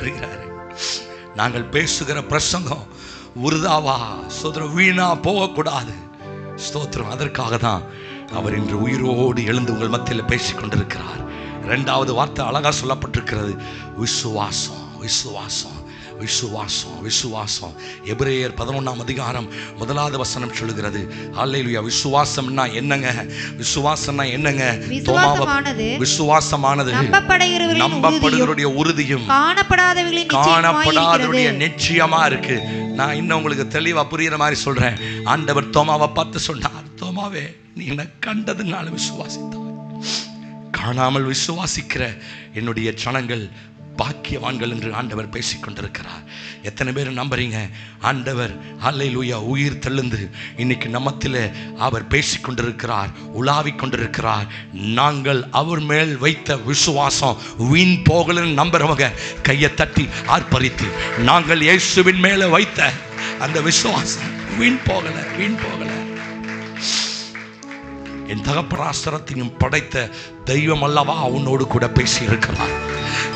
வருகிறார். நாங்கள் பேசுகிற பிரசங்கம் உருதாவா ஸ்தோத்திரம் வீணா போகக்கூடாது. ஸ்தோத்திரம். அதற்காக தான் அவர் இன்று உயிரோடு எழுந்து உங்கள் மத்தியில் பேசிக் கொண்டிருக்கிறார். இரண்டாவது வார்த்தை அழகா சொல்லப்பட்டிருக்கிறது, விசுவாசம். விசுவாசம் விசுவாசம் விசுவாசம். எபிரேயர் 11ஆம் அதிகாரம் 1வது வசனம் சொல்லுகிறது, அல்லேலூயா. விசுவாசம்னா என்னங்க? விசுவாசம்னா என்னங்க? விசுவாசமானது நம்பப்படுகிறவருடைய உறுதியும் காணப்படாதவருடைய நிச்சயமா இருக்கு. நான் இன்னும் உங்களுக்கு தெளிவா புரியுற மாதிரி சொல்றேன். ஆண்டவர் தோமாவை பார்த்து சொன்னார், தோமாவே நீ என்ன கண்டதுனால விசுவாசித்தாய், காணாமல் விசுவாசிக்கிற என்னுடைய ஜனங்கள் பாக்கியவான்கள் என்று ஆண்டவர் பேசிக் கொண்டிருக்கிறார். எத்தனை பேர் நம்புறீங்க? ஆண்டவர் அல்லேலூயா உயிர் தெழுந்து இன்னைக்கு நம்மத்திலே அவர் பேசிக் கொண்டிருக்கிறார், உலாவிக் கொண்டிருக்கிறார். நாங்கள் அவர் மேல் வைத்த விசுவாசம் வீண் போகலன்னு நம்புறவங்க கையை தட்டி ஆர்ப்பரித்து, நாங்கள் இயேசுவின் மேல வைத்த அந்த விசுவாசம் வீண் போகல, வீண் போகல. என் தகப்பராஸ்திரத்தையும் படைத்த தெய்வம் அல்லவா உன்னோடு கூட பேசி இருக்கிறார்.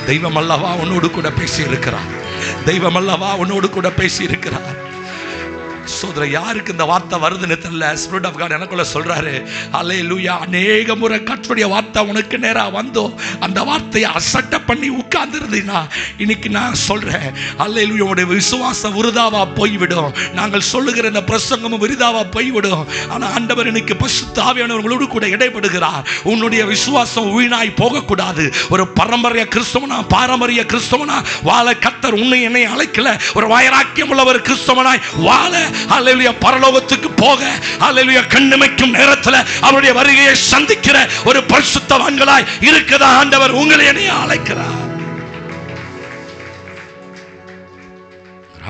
தெய்வம் அல்லவா உன்னோடு கூட பேசி இருக்கிறார். தெய்வம் அல்லவா உன்னோடு கூட பேசி இருக்கிறார். சோதர யாருக்கு இந்த வார்த்தை வருதுன்னு தெரியல. ஸ்பிரிட் ஆஃப் காட் எனக்குள்ள சொல்றாரு, அல்லேலூயா. அநேக முறை கர்த்தருடைய வார்த்தை உனக்கு நேரா வந்தோ அந்த வார்த்தையை அசட்டை பண்ணி உட்கார்ந்து இருந்தீங்கன்னா இன்னைக்கு நான் சொல்றேன், அல்லேலூயா, உன்னுடைய விசுவாசம் விருதாவா போய்விடும். நாங்கள் சொல்லுகிற இந்த பிரசங்கமும் விருதாவா போய்விடும். ஆனா ஆண்டவர் இன்னைக்கு பரிசுத்த ஆவியானவர்களோடு கூட இடைப்படுகிறார். உன்னுடைய விசுவாசம் வீணாய் போகக்கூடாது. ஒரு பாரம்பரிய கிறிஸ்தவனா வாழ கர்த்தர் உன்னை என்னை அழைக்கல. ஒரு வைராக்கியம் உள்ள ஒரு கிறிஸ்தவனாய் வாழ, அல்லேலூயா, பரலோகத்துக்கு போக, அல்லேலூயா, கண்ணிமைக்கும் நேரத்தில் அவருடைய வருகையை சந்திக்கிற ஒரு பரிசுத்தவான்களாய் இருக்கதா ஆண்டவர் உங்களை என்னைய அழைக்கிறார்.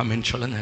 ஆமென் சொல்லுங்க.